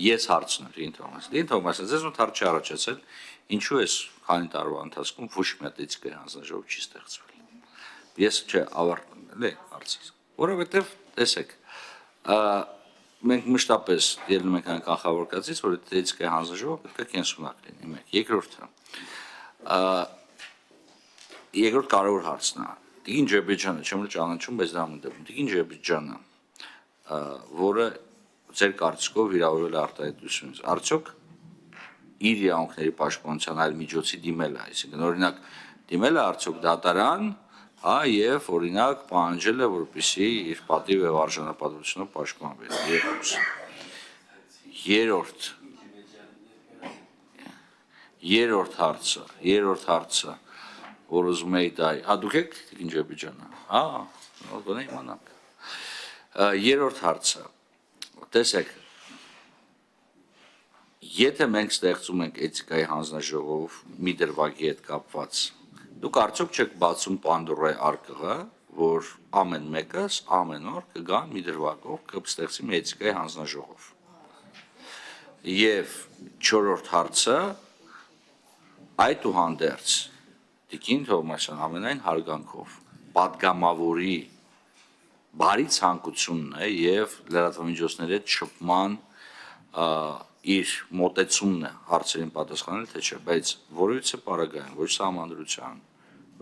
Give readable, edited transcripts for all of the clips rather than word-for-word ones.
Ես հարցն եմ Լին Թոմասը, ձեզ մոտ հարց չի առաջացել, ինչու է քանի տարվա ընթացքում ոչ մի հատ էթիկայի հանձնաժողով չի ստեղծվել։ Ես ավարտել եմ հարցը, որովհետև տեսեք, մենք մշտապես ելնում ենք այն կանխավորկացից, որ էթիկայի հանձնաժողովը պետք է կենսունակ լինի, մեկ։ Երկրորդ կարևոր հարցն է, Տիկին Ջեբեջյանը, չեմ ճանաչում, բայց դա մտնում, Տիկին Ջեբեջյանը, որը ձեր կարծիքով վիրավորվել է արտահայտությունից, արդյոք իր իրավունքների պաշտպանության այլ միջոցի դիմել է, այսինքն օրինակ դիմել է արդյոք դատարան, եւ օրինակ պահանջել է, որպեսզի իր պատիվ եւ արժանապատվությունը պաշտպանվի։ Երրորդ հարցը, որ ուզում էի դա, դուք եք Տիկին Ջեբեջյանը, գոնե իմանանք։ Երրորդ հարցը, տեսեք, եթե մենք ստեղծում ենք էթիկայի հանձնաժողով մի դրվագի հետ կապված, դուք արդյոք չեք բացում Պանդորայի արկղը, որ ամեն մեկս ամեն օր կգան մի դրվագով կստեղծի մի էթիկայի հանձնաժողով։ Եվ չորրորդ հարցը, այդուհանդերձ Տիկին Թովմասյան ամենայն հարգանքով պատգամավորի բարի ցանկությունն է եւ լրատվամիջոցների հետ շփման իր մոտեցումն է հարցերին պատասխանել, թե չէ, բայց որևիցե պարագայում, ոչ սահմանադրության,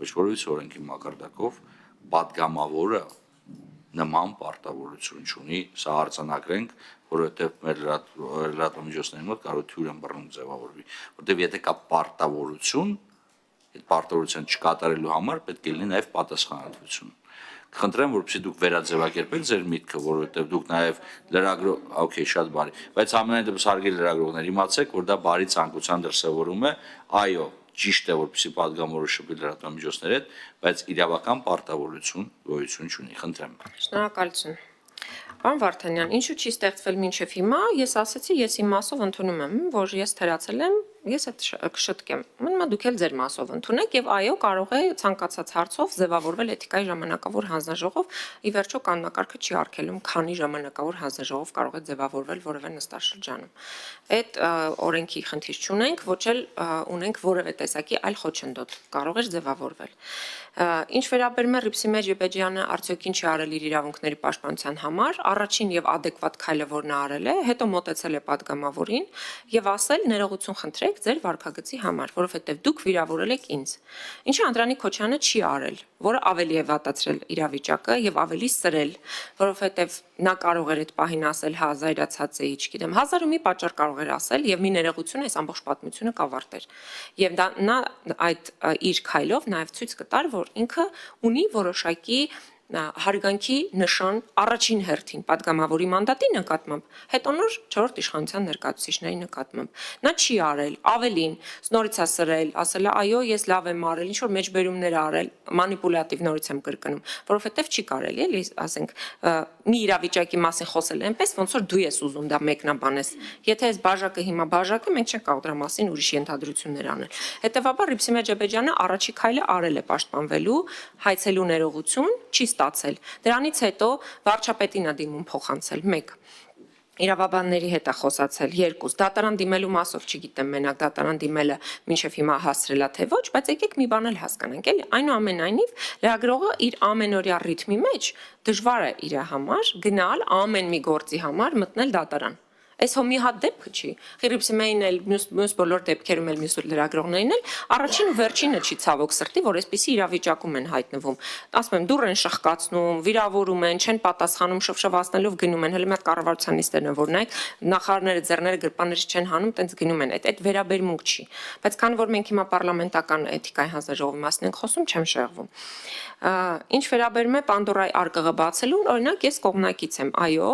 ոչ որևիցե օրենքի մակարդակով պատգամավորը նման պարտավորություն չունի, սա արձանագրենք, որովհետև մեր լրատվամիջոցների մոտ կարող է թյուր ըմբռնում ձևավորվի, որտեղ եթե կա պարտավորություն, այդ պարտավորության չկատարելու համար պետք է լինի նաև պատասխանատվություն։ Խնդրեմ, որպեսզի դուք վերաձևակերպեք ձեր միտքը, որովհետև դուք նաև լրագրող, օքեյ, շատ բարի, բայց ամենայն դեպս հարգելի լրագրողներ, իմացեք, որ դա բարի ցանկության դրսևորում է, այո, ճիշտ է, որպեսզի պատգամավորը շփվի լրատվամիջոցների հետ, բայց իրավական պարտավորություն գոյություն չունի, խնդրեմ։ Շնորհակալություն։ Պարոն Վարդանյան, ինչու չի ստեղծվել մինչև հիմա, ես ասացի, ես իմ մասով ընդունում եմ, որ ես թերացել եմ, ես այդ կշտկեմ։ Մնում դուք էլ ձեր մասով ընդունեք եւ այո, կարող է ցանկացած հարցով ձևավորվել էթիկայի ժամանակավոր հանձնաժողով, ի վերջո կանոնակարգը չի արգելում, քանի ժամանակավոր հանձնաժողով կարող է ձևավորվել որևէ նստաշրջանում։ Այդ օրենքի խնդիր չունենք, ոչ էլ ունենք որևէ տեսակի այլ խոչընդոտ, կարող է ձևավորվել։ Ինչ վերաբերում է Ռիփսիմե Ջեբեջյանը արդյոք ինչ արել իր իրավունքների պաշտպանության համար, առաջին եւ ադեկվատ քայլը որ նա արել է, հետո մոտեցել է պատգամավորին եւ ասել ներողություն խնդրեք ձեր վարքագծի համար, որովհետեւ դուք վիրավորել եք ինձ։ Ինչը Անդրանիկ Քոչյանը չի արել, որը ավելի է վատացրել իրավիճակը եւ ավելի սրել, որովհետեւ նա կարող էր այդ պահին ասել, հա, զայրացած էի, չգիտեմ, 1000 ու մի պատճառ կարող էր ասել եւ մի ներողություն այս ամբողջ պատմությունը կավարտեր։ Եվ նա այդ իր քայլով նաեւ ցույց կտար, որ ինքը ունի որոշակի հարգանքի նշան առաջին հերթին պատգամավորի մանդատի նկատմամբ, հետո նոր 4-րդ իշխանության ներկայացուցիչների նկատմամբ։ Նա չի արել, ավելին, նորից է սրել, ասել է այո, ես լավ եմ արել, ինչ որ մեջբերումներ արել, մանիպուլատիվ նորից եմ կրկնում, որովհետև չի կարելի, էլի, ասենք, մի իրավիճակի մասին խոսել այնպես, ոնց որ դու ես ուզում դա մեկնաբանես։ Եթե այս բաժակը հիմա բաժակ է, մենք չենք կարող դրա մասին ուրիշ ենթադրություններ անել։ Հետևաբար Ռիփսիմե Ջեբեջյանը առաջի քայլը արել է պաշտպանվելու, հայցելու ներողություն, չի ստացել։ Դրանից հետո վարչապետին է դիմում փոխանցել 1 իրավաբանների հետ է խոսացել 2 դատարան դիմելու մասով չգիտեմ մենակ դատարան դիմելը մինչև հիմա հասրելա թե ոչ, բայց եկեք մի բան էլ հասկանանք, էլի այնուամենայնիվ լրագրողը իր ամենօրյա ռիթմի մեջ դժվար է իր համար գնալ ամեն մի գործի համար մտնել դատարան։ Այս հո մի հատ դեպքը չի։ Ռիփսիմեին էլ մյուս բոլոր դեպքերում էլ մյուս լրագրողներին էլ առաջին ու վերջինը չի ցավոք սրտի, որ այսպիսի իրավիճակում են հայտնվում։ Ասում եմ, դուռ են շղկացնում, վիրավորում են, չեն պատասխանում, շվշվացնելով գնում են, հələ մի հատ կառավարության նիստերն են, որ նայեք, նախարարները ձեռները գրպաններից չեն հանում, տենց գնում են, այդ վերաբերմունք չի։ Բայց քանի որ մենք հիմա պարլամենտական էթիկայի հանձնաժողովի մասին ենք խոսում, չեմ շեղվում։ Ինչ վերաբերում է Պանդորայի արկղը բացելուն, օրինակ ես կողմնակից եմ, այո,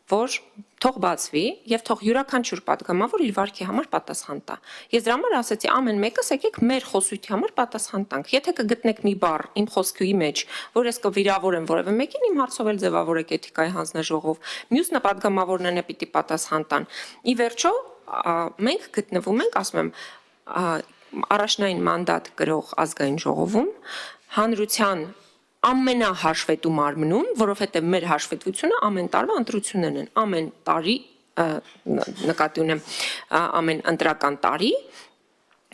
որ թող բացվի եւ թող յուրաքանչյուր պատգամավոր իր վարքի համար պատասխան տա։ Ես դրա համար ասացի ամեն մեկս եկեք մեր խոսույթի համար պատասխան տանք։ Եթե կգտնեք մի բառ իմ խոսքի մեջ, որ ես կվիրավորեմ որևէ մեկին, իմ հարցով էլ ձևավորեք էթիկայի հանձնաժողով, մյուս պատգամավորներն է պիտի պատասխան տան։ Ի վերջո մենք գտնվում ենք, ասում եմ, առաջնային մանդատ կրող ազգային ժողովում, հանրության ամենահաշվետու մարմնում, որովհետև մեր հաշվետվությունը ամեն տարվա ընտրություններն են, ամեն տարի նկատի ունեմ ամեն ընտրական տարի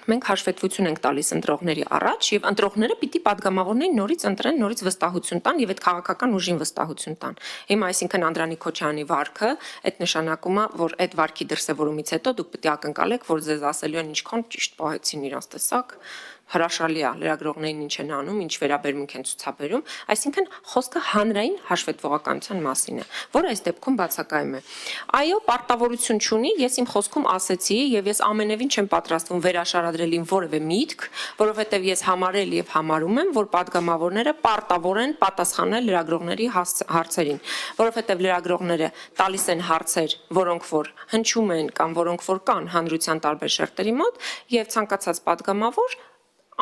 մենք հաշվետվություն ենք տալիս ընտրողների առաջ եւ ընտրողները պիտի падգամավորներին նորից ընտրեն, նորից վստահություն տան եւ այդ քաղաքական ուժին վստահություն տան։ Հիմա այսինքն Անդրանիկ Քոչարյանի վարքը այդ նշանակում է, որ այդ վարքի դրսևորումից հետո դուք պիտի ակնկալեք, որ ձեզ ասելու են ինչքան ճիշտ պահեցին իրանց տեսակ, հրաշալի է լրագրողներին ինչ են անում, ինչ վերաբերմունք են ցուցաբերում, այսինքն խոսքը հանրային հաշվետվողականության մասին է, որը այս դեպքում բացակայում է։ Այո, պարտավորություն չունի, ես իմ խոսքում ասեցի եւ ես ամենևին չեմ պատրաստվում վերաշարադրել իմ որևէ միտք, որովհետեւ ես համարել եւ համարում եմ, որ падգամավորները պարտավոր են պատասխանել լրագրողների հարցերին, որովհետեւ լրագրողները տալիս են հարցեր, որոնք որ հնչում են կամ որոնք որ կան հանրության տարբեր շերտերի մոտ եւ ցանկացած падգամավոր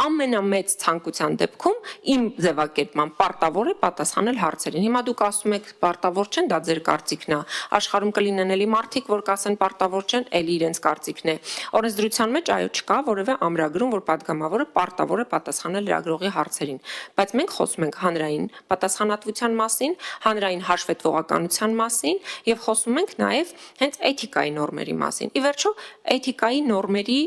ամենամեծ ցանկության դեպքում իմ ձևակերպման պարտավոր է պատասխանել հարցերին։ Հիմա դուք ասում եք պարտավոր չեն, դա ձեր կարծիքն է։ Աշխարհում կլինեն էլի մարդիկ, որ կասեն պարտավոր չեն, էլի իրենց կարծիքն է։ Օրենսդրության մեջ այո չկա որևէ ամրագրում, որ падգամավորը պարտավոր է պատասխանել լրագրողի հարցերին։ Բայց մենք խոսում ենք հանրային պատասխանատվության մասին, հանրային հաշվետվողականության մասին եւ խոսում ենք նաեւ հենց էթիկայի նորմերի մասին։ Ի վերջո, էթիկայի նորմերի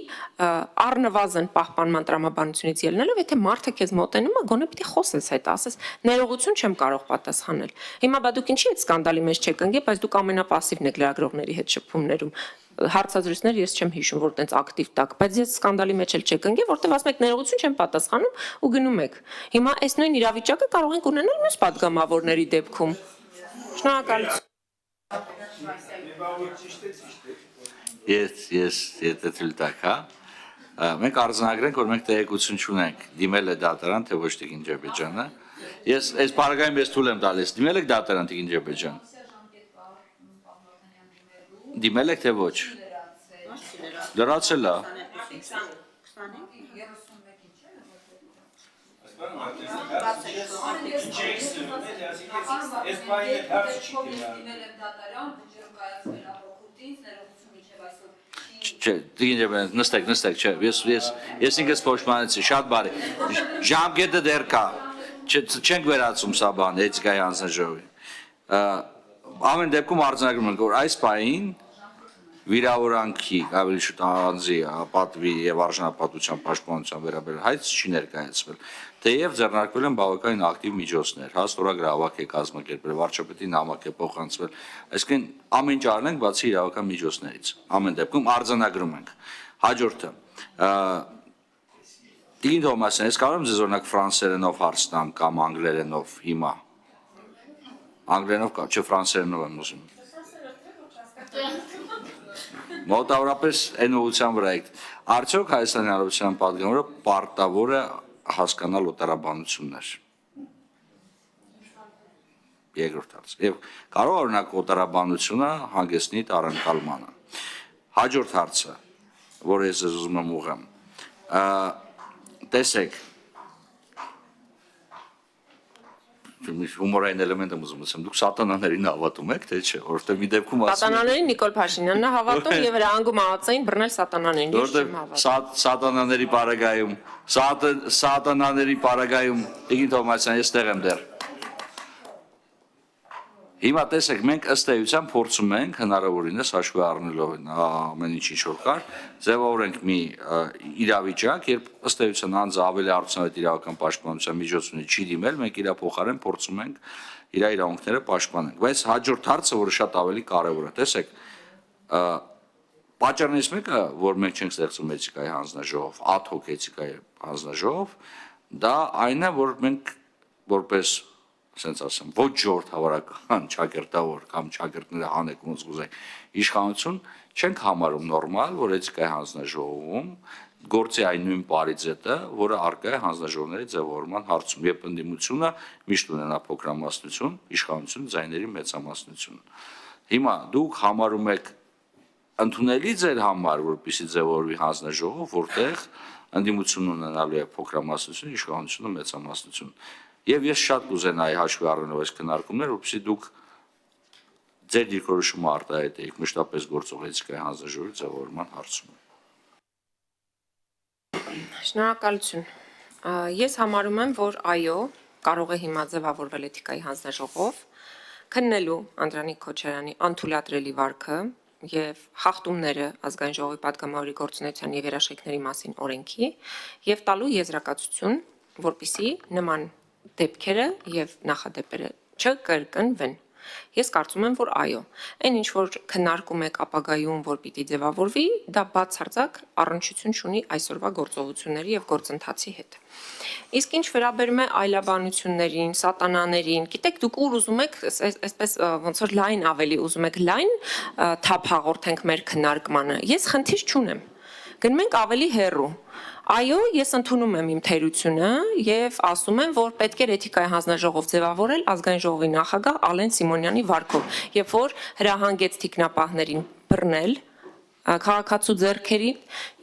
առնվազն պահպանման տրամաբանությունից ելնելով, եթե մարդը քեզ մոտենում է, գոնե պիտի խոսես հետ, ասես ներողություն չեմ կարող պատասխանել։ Հիմա բա դուք ինչի՞ այդ սկանդալի մեջ չեք ընկել, բայց դուք ամենապասիվն եք լրագրողների հետ շփումներում։ Հարցազրույցներ ես չեմ հիշում, որ տենց ակտիվ տակ, բայց ես սկանդալի մեջ էլ չեք ընկել, որտեղ ասում եք ներողություն չեմ պատասխանում ու գնում եք։ Հիմա այս նույն իրավիճակը կարող ենք ունենալ մյուս падգամավորների դեպքում։ Շնորհակալություն։ Ես եթե թույլ տաք, հա։ Մենք արձանագրենք, որ մենք տեղեկություն չունենք, դիմել է դատարան, թե ոչ Տիկին Ջեբեջյանը։ Ես այս բaragայում ես թույլ եմ տալիս, դիմել եք դատարան Տիկին Ջեբեջյան։ Դիմել եք թե ոչ։ Լրացել է։ Չէ, Տիկին Ջեբեջյան, նստեք, չէ, ես ինքս փոշմանեցի, շատ բարի, ժամկետը դեռ կա, չենք վերացում սա բան, էթիկայի հանձնաժողովի, ամեն դեպքում արձանագրում ենք, որ այս պահին վիրավորանքի, ավելի շուտ անձի, պատվի եւ արժանապատվության պաշտպանության վերաբերյալ հայց չի ներկայացվել, թեև ձեռնարկվել են բավականին ակտիվ միջոցներ, հա ստորագրավակ է կազմակերպել, վարչապետի նամակ է փոխանցվել, այսինքն ամեն ինչ արել ենք բացի իրավական միջոցներից, ամեն դեպքում արձանագրում ենք։ Հաջորդը Տիկին Թոմասյան, ես կարող եմ ձեզ օրինակ ֆրանսերենով հարց տամ կամ անգլերենով հիմա։ Անգլերենով կամ չէ ֆրանսերենով եմ ուզում։ Մոտավորապես այն ուղղության վրա եք։ Արդյոք Հայաստանի Հանրապետության падգամավորը պարտավոր է հասկանալ օտարաբանություններ։ Երկրորդ հարց։ Եվ կարող օրինակ օտարաբանությունը հանգեցնի տառընկալմանը։ Հաջորդ հարցը, որ ես ուզում եմ ուղղեմ։ Տեսեք, հումորային էլեմենտ եմ ուզում ասեմ, դուք սատանաներին հավատում եք, թե չէ, որովհետև մի դեպքում ասում Սատանաներին Նիկոլ Փաշինյանն է հավատում եւ հրանգում ածային բռնել սատանաներին, ես չեմ հավատում։ Սատանաների պարագայում, Տիկին Թոմասյան, ես տեղ եմ դեռ։ Հիմա տեսեք, մենք ըստ էության փորձում ենք հնարավորինս հաշվի առնելով ամեն ինչ որ կար, ձևավորենք մի իրավիճակ, երբ ըստ էության անձը ավելի արդյունավետ իրավական պաշտպանության միջոցներ չի դիմել, մենք իր փոխարեն փորձում ենք իր իրավունքները պաշտպանենք։ Բայց հաջորդ հարցը, որը շատ ավելի կարևոր է, տեսեք, պատճառներից մեկը, որ մենք չենք ստեղծում էթիկայի հանձնաժողով, ad hoc էթիկայի հանձնաժողով, դա այն է, որ մենք որպես ասենց ասեմ, ոչ ժողովրդ հավարական ճակերտավոր կամ ճակերտները հանեք ոնց ուզեք իշխանություն չենք համարում նորմալ, որ էթիկայի հանձնաժողովում գործի այն նույն պարիզետը, որը արկա է հանձնաժողովների ձևավորման հարցում, երբ ընդդիմությունը միշտ ունենա փոքրամասնություն, իշխանությունը ձայների մեծամասնություն։ Հիմա դուք համարում եք ընդունելի ձեր համար, որպեսզի ձևավորվի հանձնաժողով, որտեղ ընդդիմությունը ունենալու է փոքրամասնություն, իշխանությունը մեծամասնություն։ Եվ ես շատ կուզենայի հաշվի առնելով այս քննարկումները, որպեսզի դուք ձեր դիրքորոշումը արտահայտեիք մշտապես գործող էթիկայի հանձնաժողովի ձևավորման հարցում։ Շնորհակալություն։ Ես համարում եմ, որ այո, կարող է հիմա ձևավորվել էթիկայի հանձնաժողով, քննելու Անդրանիկ Քոչարյանի անթույլատրելի վարքը, եւ խախտումները ազգային ժողովի падգամավորի գործունեության եւ երաշխիքների մասին օրենքի եւ տալու եզրակացություն, որպիսի նման դեպքերը եւ նախադեպերը չկրկնվեն։ Ես կարծում եմ, որ այո, այն ինչ որ քննարկում եք ապագայում, որ պիտի ձևավորվի, դա բացարձակ առնչություն չունի այսօրվա գործողությունների եւ գործընթացի հետ։ Իսկ ինչ վերաբերում է այլաբանություններին, սատանաներին, գիտեք, դուք ուր ուզում եք, այսպես ոնց որ լայն ավելի ուզում եք լայն թափ հաղորդենք մեր քննարկմանը։ Ես խնդիր չունեմ։ Գնում ենք ավելի հեռու։ Այո, ես ընդունում եմ իմ թերությունը եւ ասում եմ, որ պետք է էթիկայի հանձնաժողով ձևավորել ազգային ժողովի նախագահ Ալեն Սիմոնյանի վարքով, երբ որ հրահանգեց թիկնապահներին բռնել քաղաքացու ձեռքերի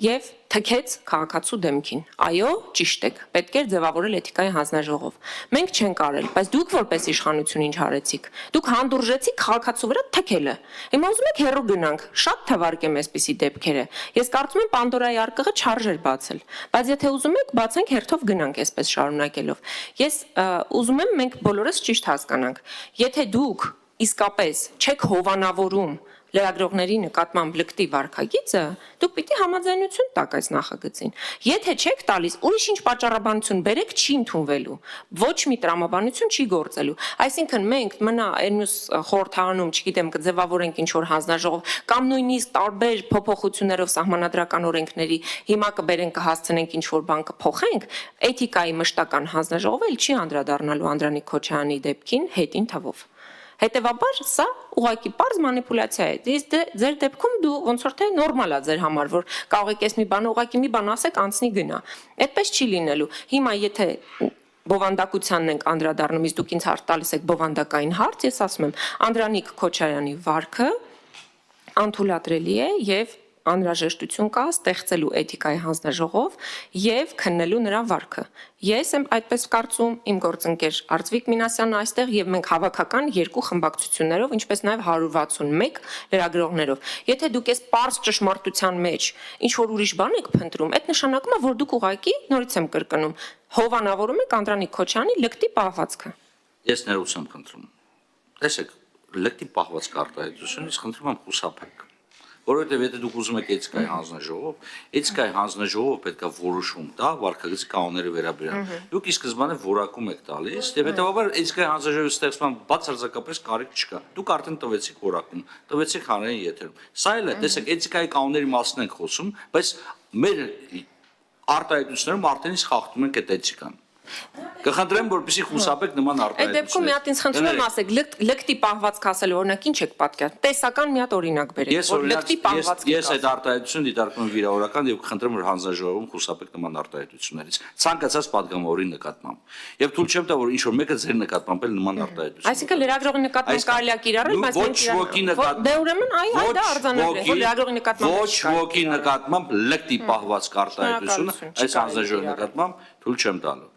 եւ թքեց քաղաքացու դեմքին։ Այո, ճիշտ եք, պետք է ձևավորել էթիկայի հանձնաժողով։ Մենք չենք արել, բայց դուք որպես իշխանություն ինչ արեցիք։ Դուք հանդուրժեցիք քաղաքացու վրա թքելը։ Հիմա ուզում եք հեռու գնանք, շատ թվարկեմ այսպիսի դեպքերը։ Ես կարծում եմ Պանդորայի արկղը չարժեր բացել, բայց եթե ուզում եք, բացենք հերթով գնանք այսպես շարունակելով։ Ես ուզում եմ մենք բոլորս ճիշտ հասկանանք։ Եթե դուք իսկապես չեք հովանավորում լրագրողների նկատմամբ լկտի վարքագիծը, դուք պիտի համաձայնություն տաք այս նախագծին։ Եթե չեք տալիս, ուրիշ ինչ պատճառաբանություն բերեք, չի ընդունվելու։ Ոչ մի տրամաբանություն չի գործելու։ Այսինքն մենք մնա այնուս խորհրդարանում, չգիտեմ, կձևավորենք ինչ որ հանձնաժողով կամ նույնիսկ տարբեր փոփոխություններով սահմանադրական օրենքների հիմա կբերենք կհասցնենք ինչ որ բան կփոխենք, էթիկայի մշտական հանձնաժողովը չի անդրադառնալու Անդրանիկ Քոչարյանի դեպքին հետին թվով։ Հետևաբար սա ուղղակի պարզ մանիպուլյացիա է։ Իսկ ձեր դեպքում դու ոնց որ թե նորմալ է ձեր համար, որ կարող եք այս մի բան ուղղակի մի բան ասեք, անցնի գնա։ Այդպես չի լինելու։ Հիմա եթե բովանդակությանն ենք անդրադառնում, իսկ դուք ինձ հարց տալիս եք բովանդակային հարց, ես ասում եմ, Անդրանիկ Քոչարյանի վարքը անթույլատրելի է եւ անհրաժեշտություն կա ստեղծելու էթիկայի հանձնաժողով եւ քննելու նրա վարքը։ Ես եմ այդպես կարծում, իմ գործընկեր Արծվիկ Մինասյանն այստեղ եւ մենք հավաքական երկու խմբակցություններով, ինչպես նաեւ 161 լրագրողներով։ Եթե դուք այս պարզ ճշմարտության մեջ ինչ որ ուրիշ բան եք փնտրում, այդ նշանակում է, որ դուք ուղղակի նորից եմ կրկնում, հովանավորում եք Անդրանիկ Քոչարյանի լկտի պահվածքը։ Ես ներողություն եմ խնդրում։ Տեսեք, լկտի պահվածք արտահայտությունից խնդրում եմ խուսափեք։ Որովհետև եթե դուք ուզում եք էթիկայի հանձնաժողով, էթիկայի հանձնաժողովը պետք է որոշում տա վարքագծի կանոնների վերաբերյալ։ Դուք ի սկզբանե որակում եք տալիս, եւ հետեւաբար էթիկայի հանձնաժողովի ստեղծման բացարձակապես կարիք չկա։ Դուք արդեն տվեցիք որակում, տվեցիք հանրային եթերում։ Սա էլ է, տեսեք, էթիկայի կանոնների մասին ենք խոսում, բայց մեր արտահայտություններում արդեն իսկ խախտում ենք այդ էթիկան։ Կխնդրեմ, որպեսզի խուսափեք նման Այդ դեպքում մի հատ ինձ խնդրում եմ ասեք, լկտի պահվածք ասել, օրինակ ինչ եք պատկերացնում։ Տեսական մի հատ օրինակ բերեք, որ լկտի պահվածք։ Ես այդ արտահայտությունը դիտարկում եմ վիրավորական եւ կխնդրեմ, որ հանձնաժողովում խուսափեք նման արտահայտություններից ցանկացած падգամավորի նկատմամբ։ Եւ թույլ չեմ տա, որ ինչ որ մեկը ձեր նկատմամբ էլ նման արտահայտություն։ Այսինքն լրագրողի նկատմամբ կարելի է կիրառել, բայց ոչ ոքի նկատմամբ։ Դե ուրեմն այո, դա արձանագրել, որ լրագրողի նկատմամբ ոչ ոքի նկատմամբ լկտի պահվածք արտահայտությունը այս հանձնաժողովի նկատմամբ թույլ չեմ տալու։